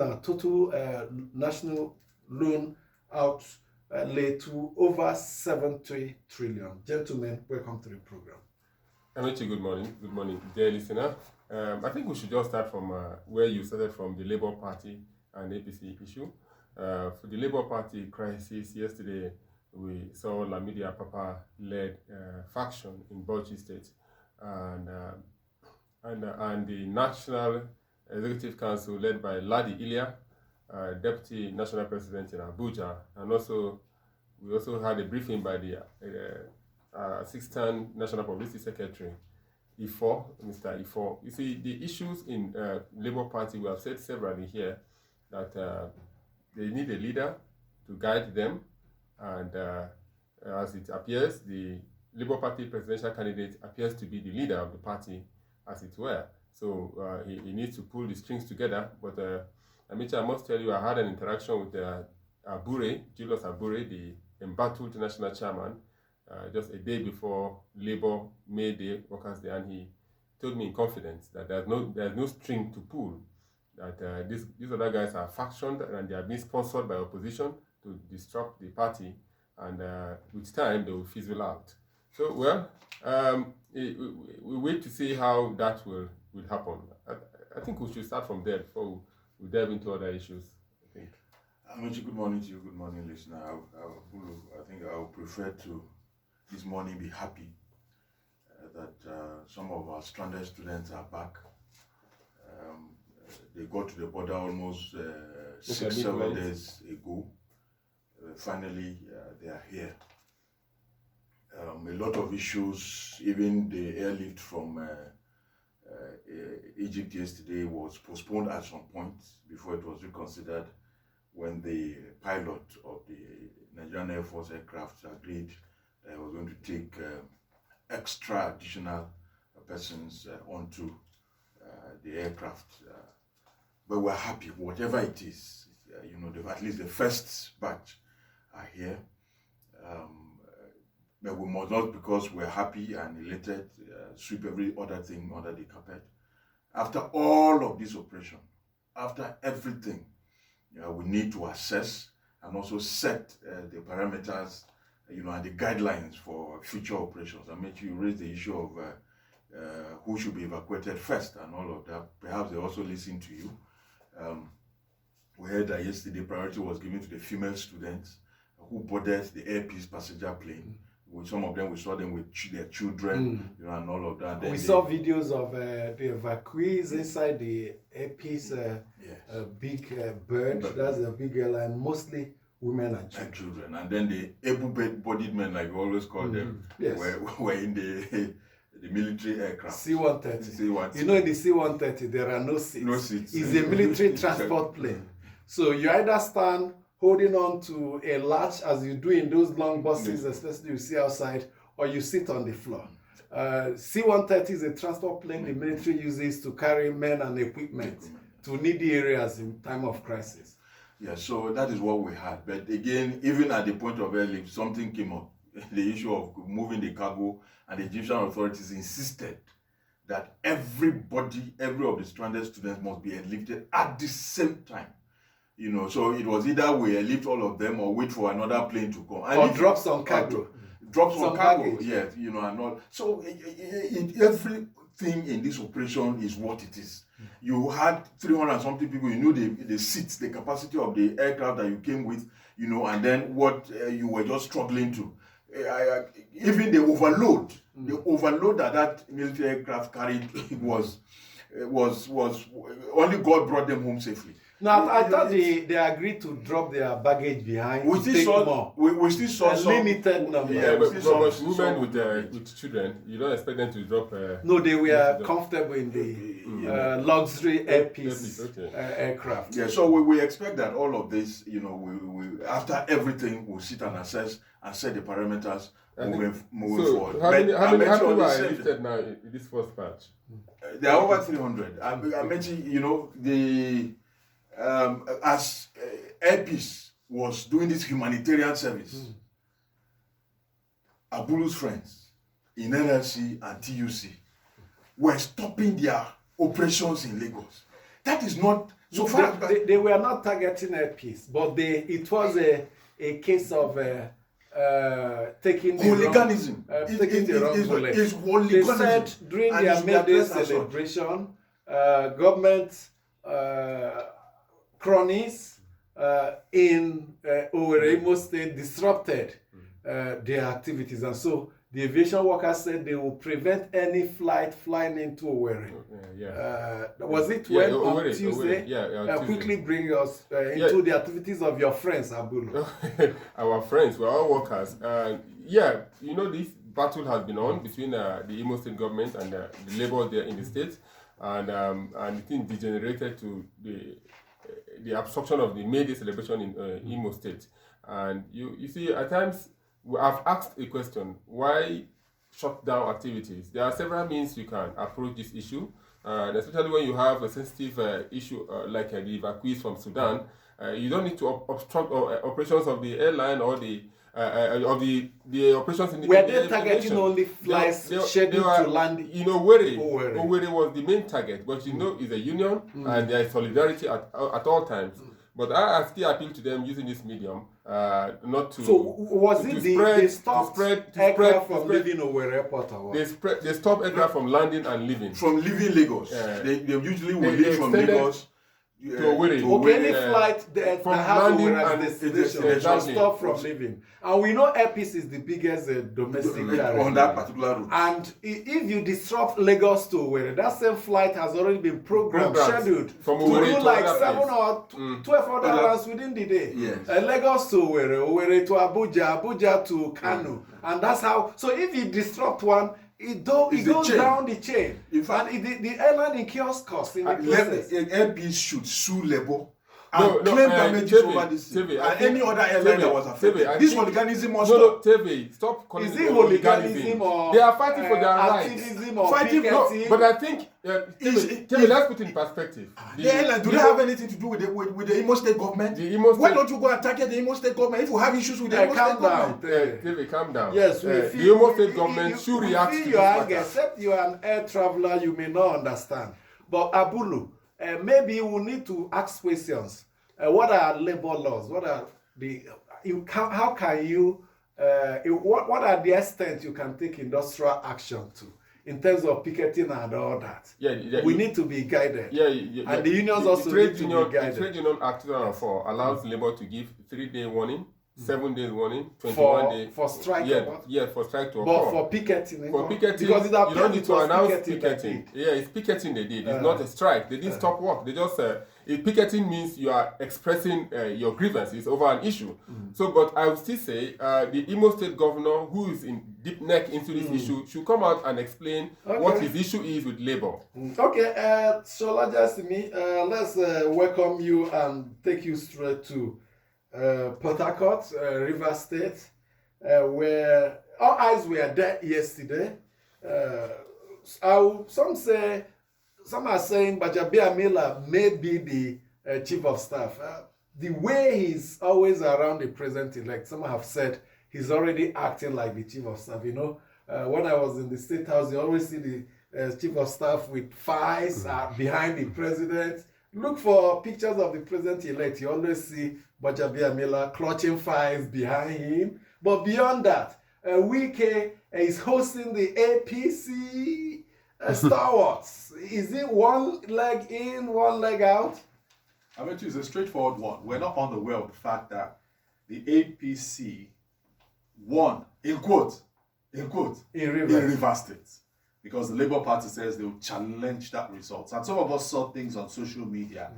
total national loan outlay to over 70 trillion. Gentlemen, welcome to the program. Amici, good morning. Good morning, dear listener. I think we should just start from where you started from the Labour Party and APC issue. For the Labour Party crisis, yesterday we saw Lamidi Apapa-led faction in Bauchi State, and the National Executive Council led by Ladi Ilya, Deputy National President in Abuja, and we also had a briefing by the Assistant National Publicity Secretary, Ifo, Mr. Ifo. You see, the issues in Labour Party, we have said severally here that they need a leader to guide them, and as it appears, the Labour Party presidential candidate appears to be the leader of the party, as it were. So he needs to pull the strings together. But Amici, I must tell you, I had an interaction with Abure, Julius Abure, the embattled national chairman, just a day before Labour May Day, Workers' Day, and he told me in confidence that there's no string to pull, that these other guys are factioned and they are being sponsored by opposition to disrupt the party, and with time they will fizzle out. So, well, we wait to see how that will happen. I think we should start from there before we delve into other issues, I think. Amici, good morning to you. Good morning, listener. I think I would prefer to this morning be happy that some of our stranded students are back. They got to the border almost 6-7 days ago. Finally, they are here. A lot of issues, even the airlift from Egypt yesterday was postponed at some point before it was reconsidered when the pilot of the Nigerian Air Force aircraft agreed that we're going to take extra additional persons onto the aircraft. But we're happy, whatever it is, at least the first batch are here. But we must not, because we're happy and elated, sweep every other thing under the carpet. After all of this operation, after everything, we need to assess and also set the parameters, and the guidelines for future operations. I mean, you raise the issue of who should be evacuated first and all of that. Perhaps they also listen to you. We heard that yesterday priority was given to the female students who boarded the Air Peace passenger plane. With some of them, we saw them with their children, and all of that. We saw videos of the evacuees inside the Air Peace big bird. That's a big airline, mostly women and children. And then the able-bodied men, like we always call them, were in the military aircraft. C-130. You know, in the C-130, there are no seats. No seats. It's a military transport plane. So you either stand holding on to a latch, as you do in those long buses, especially you see outside, or you sit on the floor. C-130 is a transport plane the military uses to carry men and equipment to needy areas in time of crisis. Yeah, so that is what we had. But again, even at the point of airlift, something came up. The issue of moving the cargo, and the Egyptian authorities insisted that every of the stranded students must be airlifted at the same time. So it was either we airlift all of them or wait for another plane to come. Or drop some cargo. Drop some cargo, yes, and all. So everything in this operation is what it is. You had 300 and something people, you knew the seats, the capacity of the aircraft that you came with, and then what you were just struggling to. Even the overload that military aircraft carried was only God brought them home safely. Now, I thought they agreed to drop their baggage behind. We still saw a limited number. Yeah, but women with children, you don't expect them to drop. No, they were comfortable in the luxury Air Peace aircraft. Yeah, so we expect that all of this, we after everything, we'll sit and assess and set the parameters moving forward. How many people are lifted now in this first batch? There are over 300. I mentioned, as Air Peace was doing this humanitarian service, Abulu's friends in NLC and TUC were stopping their operations in Lagos. That is not So far, they were not targeting LPs, but it was a case of taking the hooliganism. wrong, taking the wrong bullet. It's They hooliganism. said during And their it's May Day addressed as such. celebration, government cronies in Owerri, Imo State disrupted their activities, and so the aviation workers said they will prevent any flight flying into Owerri. Was it when on Owerri, Tuesday? Tuesday. Quickly bring us into the activities of your friends, Abulu. Our friends, we're all workers. This battle has been on between the Imo State government and the labor there in the state, and it degenerated to the obstruction of the May Day celebration in Imo State. And you see, at times, I've asked a question: why shut down activities? There are several means you can approach this issue, and especially when you have a sensitive issue like the evacuees from Sudan. You don't need to obstruct operations of the airline or the operations in the Were they targeting only flights scheduled to land? Owerri was the main target, but it's a union and there is solidarity at all times. But I still appeal to them using this medium not to. So was it they stopped aircraft from leaving Owerri Airport or what? They stop aircraft from landing and leaving. From leaving Lagos. They usually will leave from Lagos to Owerri. Any flight that has Owerri as destination, they should stop from leaving. And we know Airpeace is the biggest domestic carrier on that particular route. And if you disrupt Lagos to Owerri, that same flight has already been scheduled from to Owerri do like 7 or 12 other runs within the day. Yes. Lagos to Owerri, Owerri to Abuja, Abuja to Kano, and that's how. So if you disrupt one, it goes down the chain. In fact, and the airline incurs costs in the process. Airpeace should sue Labour and claim damages over this. And any other airline that was affected. This hooliganism must stop. Teve, stop calling Is it hooliganism or they are fighting for their rights. activism or Fighting, picketing? but I think Teve, let's put it in perspective. The airline, do they have anything to do with the Imo State government? Why don't you go and target the Imo State government if you have issues with the Imo State government? Teve, calm down. Yes, the Imo State government should react to this matter. Except you are an air traveler, you may not understand. But Abulu, maybe we need to ask questions. What are labor laws? What are how can you? What are the extent you can take industrial action to in terms of picketing and all that? We need to be guided. And the unions also need to be guided. The Trade Union Act 2004 allows labor to give 3-day warning, 7 days warning, 21 days for strike. For strike to occur. But for picketing, because you don't need to announce picketing. It's picketing they did. It's not a strike. They didn't stop work. They just picketing means you are expressing your grievances over an issue. So, but I would still say the Imo State governor, who is in deep neck into this issue, should come out and explain what his issue is with labor. Okay, Shola Jasimi, let's welcome you and take you straight to Port Harcourt, Rivers State, where all eyes were there yesterday. Some are saying Gbajabiamila may be the chief of staff. The way he's always around the president-elect, some have said he's already acting like the chief of staff. When I was in the State House, you always see the chief of staff with files behind the president. Look for pictures of the president-elect. You always see Gbajabiamila clutching files behind him. But beyond that, Wike is hosting the APC stalwarts. Is it one leg in, one leg out? I bet you it's a straightforward one. We're not unaware of the fact that the APC won, in Rivers State. Because the Labour Party says they will challenge that result. And some of us saw things on social media.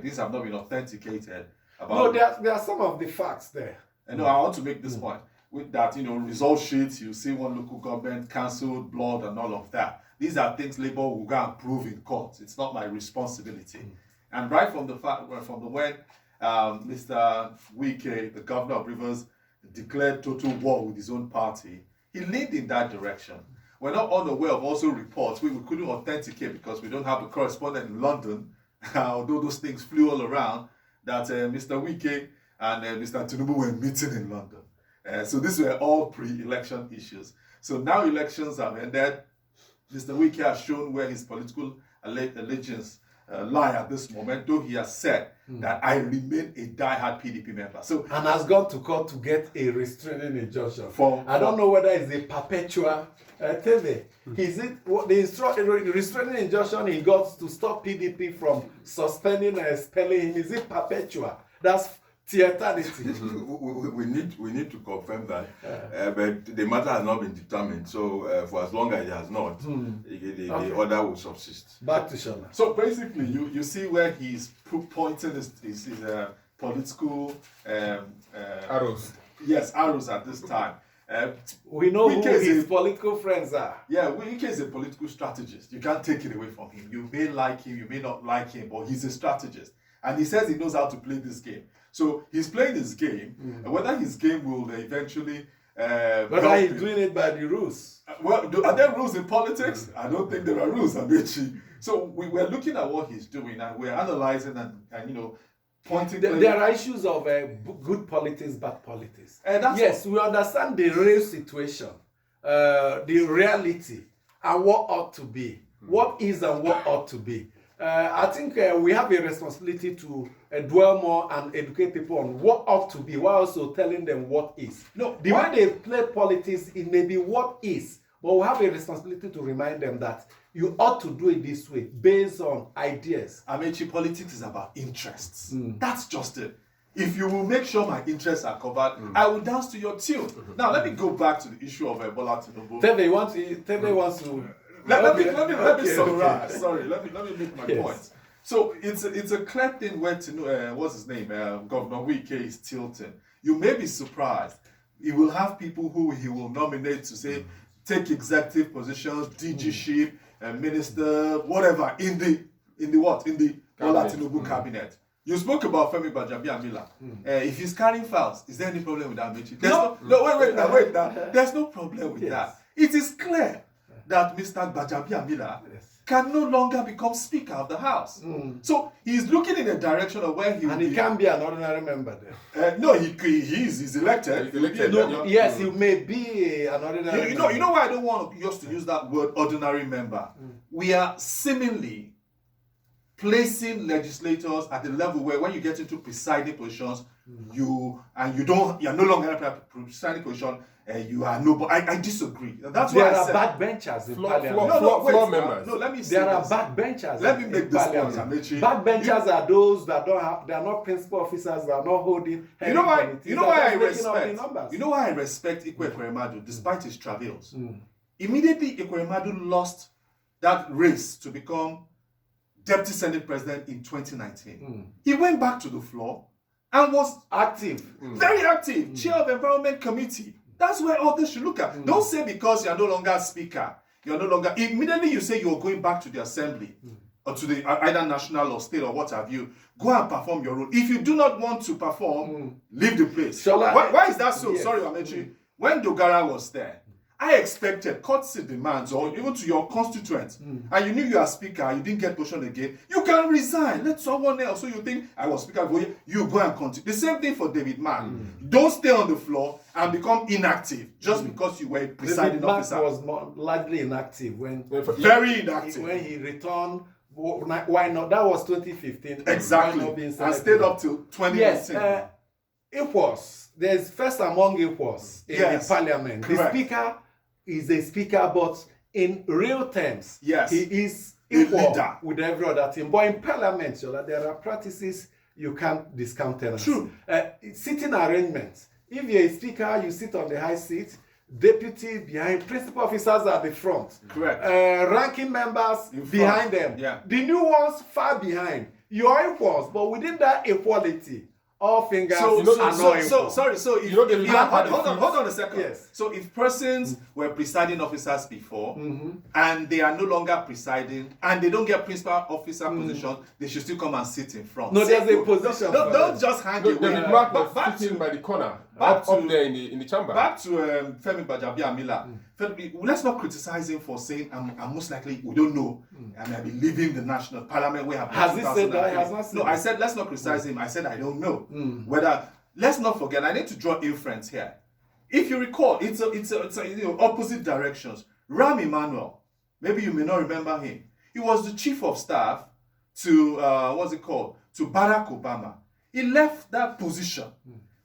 These have not been authenticated. No, there are some of the facts there. And I want to make this point. With that, result sheets, you see one local government cancelled, blood, and all of that. These are things Labour will go and prove in court. It's not my responsibility. And right from when Mr. Wike, the governor of Rivers, declared total war with his own party, he leaned in that direction. We're not unaware of also reports we couldn't authenticate because we don't have a correspondent in London, although those things flew all around, that Mr. Wike and Mr. Tinubu were meeting in London. So these were all pre-election issues. So now elections have ended. Mr. Wike has shown where his political allegiance lie at this moment, though he has said that I remain a die-hard PDP member. So, And has gone to court to get a restraining injunction. For- I don't know whether it's a perpetual TV. Is it what the restraining injunction he got to stop PDP from suspending and expelling him? Is it perpetual? That's eternity. we need to confirm that, but the matter has not been determined. So for as long as it has not, the order will subsist. Back to Shona. so basically, you see where he's pointing his political Arrows. arrows at this time. We know who Wike is his a- political friends are. Yeah, Wike is a political strategist. You can't take it away from him. You may like him, you may not like him, but he's a strategist. And he says he knows how to play this game. So he's playing his game. And whether his game will eventually... Whether help he's him- doing it by the rules. Well, are there rules in politics? I don't think there are rules, Amechi. So we're looking at what he's doing and we're analyzing and pointing... There are issues of good politics, bad politics. And that's Yes, we understand the real situation, the reality, and what ought to be. What is and what ought to be. I think we have a responsibility to dwell more and educate people on what ought to be, while also telling them what is. No, the way they play politics, it may be what is, but we have a responsibility to remind them that you ought to do it this way, based on ideas. Amechi, politics is about interests. That's just it. If you will make sure my interests are covered, I will dance to your tune. Now, let me go back to the issue of Bola Tinubu. Teve wants to. Let me Okay, summarize. okay. Sorry, let me make my Yes. point. So it's a clear thing where what's his name, Governor Wike is tilting. You may be surprised. He will have people who he will nominate to say take executive positions, DG-ship, minister, whatever in the Bola Tinubu cabinet. You spoke about Femi Gbajabiamila. If he's carrying files, is there any problem with that, Mechi? Wait now. There's no problem with that. It is clear that Mr. Gbajabiamila can no longer become Speaker of the House. So he's looking in a direction of where he will And he be. can't be an ordinary member there. No, he's elected. He's elected. No, yes, he may be an ordinary You member. know why I don't want us to use that word ordinary member. We are seemingly placing legislators at the level where when you get into presiding positions, you're no longer in a presiding position. You are no. But I disagree. That's why There I are said. backbenchers in Floor- parliament. floor- wait, floor members. No, let me say There are this. backbenchers. Let me in make this point, parliament. Amechi. Backbenchers are those that don't have. They are not principal officers. They are not holding. You know why? politics, You know they are why I just making up the respect. numbers. You know why I respect Ikwe Ekweremadu despite his travails. Immediately, Ekweremadu lost that race to become Deputy Senate President in 2019. He went back to the floor and was active. very active, chair of Environment Committee. That's where all this should look at. Don't say because you're no longer speaker, you're no longer. Immediately you say you're going back to the assembly or to the either national or state or what have you. Go and perform your role. If you do not want to perform, leave the place. Why is that so? Yes. Sorry, Amechi. When Dogara was there, I expected courtesy demands or even to your constituents, and you knew you are speaker, you didn't get position again, you can resign. Let someone else. So you think I was speaker, you go and continue. The same thing for David Mann. Don't stay on the floor and become inactive just because you were a presiding David Mark officer. was largely inactive when Very inactive. when he returned. Why not? That was 2015. Exactly. Why not being And selected? stayed up till 2018. Yes, equals. There's first among equals in Yes, the parliament. correct. The speaker is a speaker, but in real terms, Yes. he is A equal leader. with every other team. But in parliament, Shola, there are practices you can't discount. True. Sitting arrangements. If you're a speaker, you sit on the high seat. Deputy behind, principal officers at the front. Correct. Ranking members In front. behind them. Yeah. The new ones far behind. You are equals, but within that equality, all fingers are not equal. So if You know the if- leader had hold the on, seats. hold on a second. Yes. So if persons were presiding officers before and they are no longer presiding and they don't get principal officer position, they should still come and sit in front. No, there's a Simple. position Don't, for don't them. just hang David away. Mark Back was sitting to by the corner, back up to- there in the chamber. back to Femi Gbajabiamila. Femi, let's not criticize him for saying I'm most likely we don't know. I may be leaving the national parliament. We have Has he said that? He has not said No, I that. said let's not criticize him. I said I don't know whether. Let's not forget. I need to draw inference here. If you recall, it's a opposite directions. Ram Emanuel, maybe you may not remember him. He was the chief of staff to to Barack Obama. He left that position,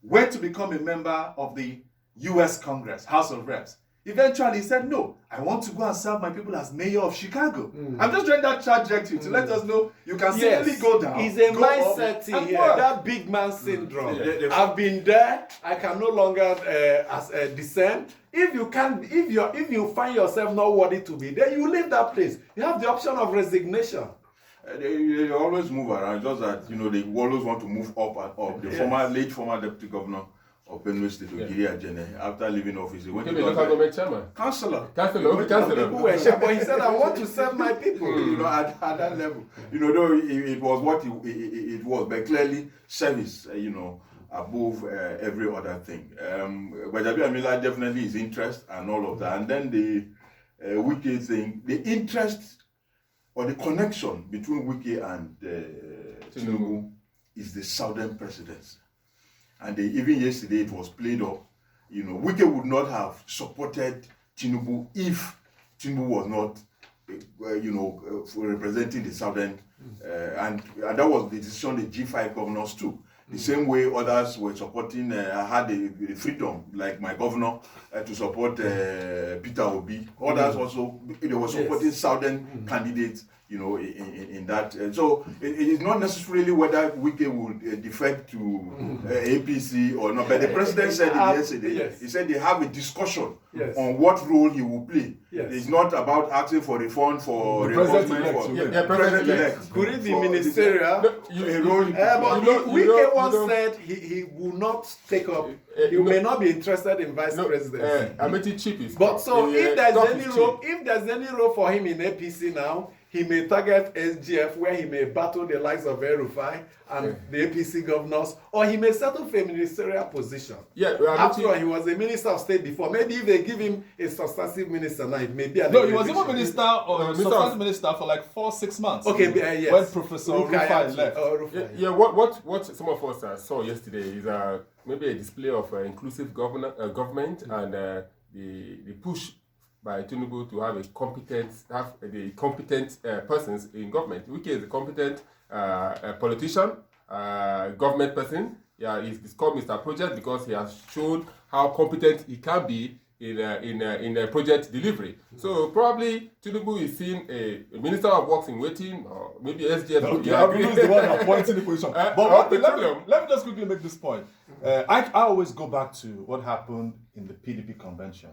went to become a member of the U.S. Congress, House of Reps. Eventually, he said, no, I want to go and serve my people as mayor of Chicago. I'm just drawing that trajectory to let us know you can simply go down. It's a go mindset up, and here, work. that big man syndrome. I've been there. I can no longer descend. If you find yourself not worthy to be there, you leave that place. You have the option of resignation. They always move around, just that, they always want to move up and up. The late former deputy governor of Benue State, Ogiri Ajene, after leaving office, he went to local government chairman. Councillor. Councillor. But he said, I want to serve my people. At that level, though it was what it was, but clearly service, above every other thing. Gbajabi Amila definitely his interest and all of that, and then the Wike thing, the interest or the connection between Wike and Tinubu is the Southern presidency. And even yesterday it was played up. Wike would not have supported Tinubu if Tinubu was not, representing the Southern, and that was the decision the G5 governors took. The same way others were supporting, had the freedom, like my governor, to support Peter Obi. Others also, they were supporting Southern candidates, in that. So it is not necessarily whether Wike would defect to APC or not, but the president said it yesterday. Yes. He said they have a discussion on what role he will play. Yes. It's not about asking for refund for The reimbursement for president-elect. Could it be ministerial? Wike once said he will not take up, he may not be interested in vice presidency. Amity Chief is. But so if there's any role for him in APC now, he may target SGF, where he may battle the likes of El-Rufai and the APC governors, or he may settle for a ministerial position. After all, he was a minister of state before. Maybe if they give him a substantive minister now, it may be an he was even minister or substantive minister for like 4-6 months. Okay, yes. When Professor Rufai left. What some of us saw yesterday is maybe a display of inclusive government and the push by Tinubu to have the competent persons in government. Wike is a competent politician, government person. He's called Mr. Project because he has shown how competent he can be in project delivery. So probably Tinubu is seeing a minister of works in waiting, or maybe SGF. Okay, is the one appointing the position. But let me just quickly make this point. I always go back to what happened in the PDP convention.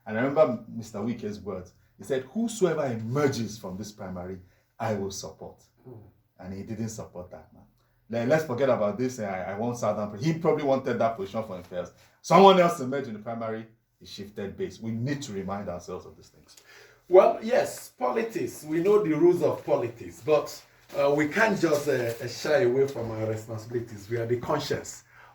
And I remember Mr. Wike's words. He said, whosoever emerges from this primary, I will support. And he didn't support that, man. Let's forget about this. I want Southern. He probably wanted that position for himself. Someone else emerged in the primary. He shifted base. We need to remind ourselves of these things. Well, yes, politics. We know the rules of politics, but we can't just shy away from our responsibilities. We are the conscience.